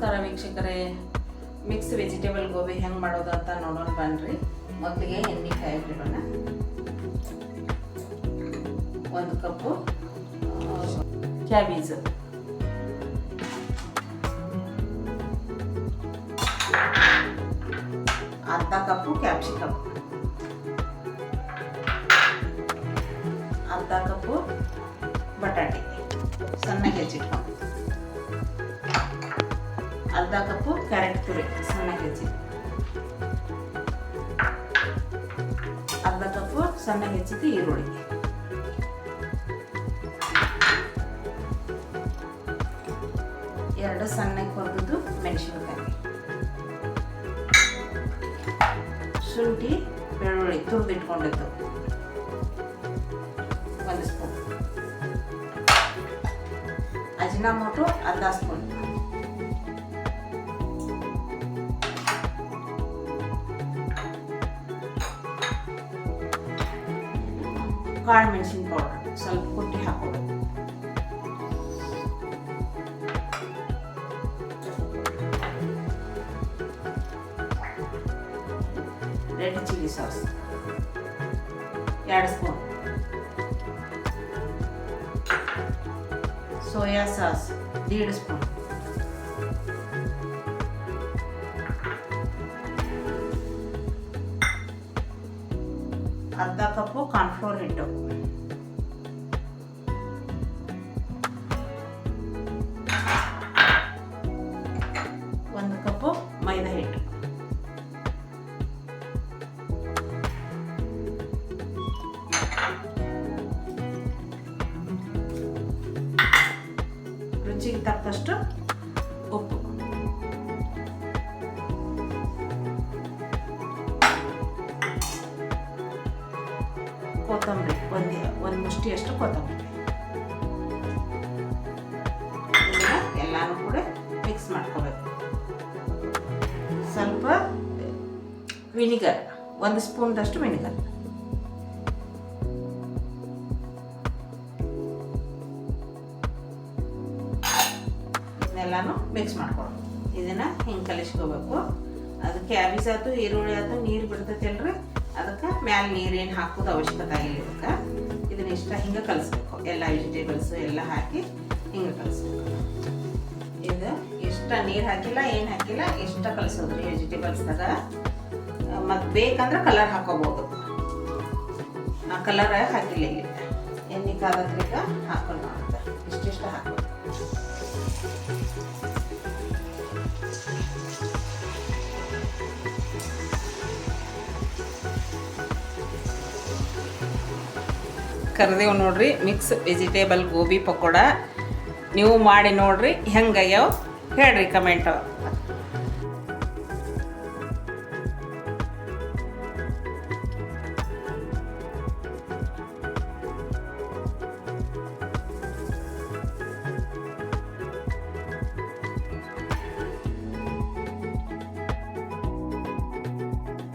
ನಮಸ್ಕಾರ ವೀಕ್ಷಕರೇ, mix vegetable gobi ಹೆಂಗೆ ಮಾಡೋದು ಅಂತ ನೋಡೋಣ ಬನ್ನಿರಿ. ಮೊದಲಿಗೆ ಎಣ್ಣೆ ಕಾಯಿಬಿಡೋಣ. 1 ಕಪ್ಪು ಕ್ಯಾಬೇಜ್, ಅರ್ಧ ಕಪ್ಪು ಕ್ಯಾಪ್ಸಿಕಮ್, ಅರ್ಧ ಕಪ್ಪು ಬಟಾಟೆ ಸಣ್ಣಗೆ ಹೆಚ್ಚಿಟ್ಕೊಂಡು, ಅರ್ಧ ಕಪ್ಪು ಕ್ಯಾರೆಟ್ ತುರಿ ಸಣ್ಣಗೆ ಹೆಚ್ಚಿ, ಅರ್ಧ ಕಪ್ಪು ಸಣ್ಣಗೆ ಹೆಚ್ಚಿದ ಈರುಳ್ಳಿ, ಎರಡು ಸಣ್ಣಗೆ ಕೊರೆದು ಮೆಣಸಿನಕಾಯಿ, ಶುಂಠಿ ಬೆಳ್ಳುಳ್ಳಿ ತುರಿದಿಟ್ಕೊಂಡಿದ್ದು 1 ಸ್ಪೂನ್, ಅಜಿನೋಮೋಟೊ ಅರ್ಧ ಸ್ಪೂನ್, ಕಾಳು ಮೆಣಸಿನ ಪೌಡರ್ ಸ್ವಲ್ಪ ಕುಟ್ಟಿ ಹಾಕೋದು, red chilli sauce 2 spoon, soya sauce 1.5 spoon, ಅರ್ಧ ಕಪ್ಪು ಕಾರ್ನ್ಫ್ಲೋರ್ ಹಿಟ್ಟು, ಒಂದು ಕಪ್ಪು ಮೈದಾ ಹಿಟ್ಟು, ರುಚಿಗೆ ತಕ್ಕಷ್ಟು ಉಪ್ಪು, ಕೊತ್ತಂಬರಿ ಒಂದು ಮುಷ್ಟಿಯಷ್ಟು ಕೊತ್ತಂಬರಿ, ಎಲ್ಲಾನು ಕೂಡ ಮಿಕ್ಸ್ ಮಾಡ್ಕೋಬೇಕು. ಸ್ವಲ್ಪ ವಿನಿಗರ್ 1 ಸ್ಪೂನ್ದಷ್ಟು ವಿನಿಗರ್, ಇದನ್ನೆಲ್ಲಾನು ಮಿಕ್ಸ್ ಮಾಡ್ಕೊಳ್ಳೋದು. ಇದನ್ನ ಹಿಂಗೆ ಕಲಿಸ್ಕೋಬೇಕು. ಅದು ಕ್ಯಾಬೇಜ್ ಆಯ್ತು ಈರುಳ್ಳಿ ಆಯ್ತು ನೀರು ಬಿಡ್ತೈತಲ್ರಿ, ಅದಕ್ಕೆ ಮ್ಯಾಲೆ ನೀರೇನು ಹಾಕೋದು ಅವಶ್ಯಕತೆ ಆಗಿಲ್ಲ. ಇದಕ್ಕೆ ಇದನ್ನ ಇಷ್ಟ ಹಿಂಗೆ ಕಲಿಸ್ಬೇಕು. ಎಲ್ಲ ವೆಜಿಟೇಬಲ್ಸು ಎಲ್ಲ ಹಾಕಿ ಹಿಂಗೆ ಕಲಿಸ್ಬೇಕು. ಇದು ಇಷ್ಟ ನೀರು ಹಾಕಿಲ್ಲ ಏನು ಹಾಕಿಲ್ಲ, ಇಷ್ಟ ಕಲಿಸೋದ್ರಿ ವೆಜಿಟೇಬಲ್ಸ್ದಾಗ. ಮತ್ತು ಬೇಕಂದ್ರೆ ಕಲರ್ ಹಾಕೋಬೋದು. ಆ ಕಲರ್ ಹಾಕಿಲ್ಲ ಇಲ್ಲಿ. ಎಣ್ಣೆ ಕಾದತ್ರಿಗ ಹಾಕೊಂಡು ಮಾಡುತ್ತೆ. ಇಷ್ಟಿಷ್ಟ ಹಾಕೋದು. ಕರೆದೇವು ನೋಡ್ರಿ ಮಿಕ್ಸ್ ವೆಜಿಟೇಬಲ್ ಗೋಬಿ ಪಕೋಡ. ನೀವು ಮಾಡಿ ನೋಡ್ರಿ, ಹೆಂಗಾಗ್ಯಾವ ಹೇಳ್ರಿ ಕಮೆಂಟ್.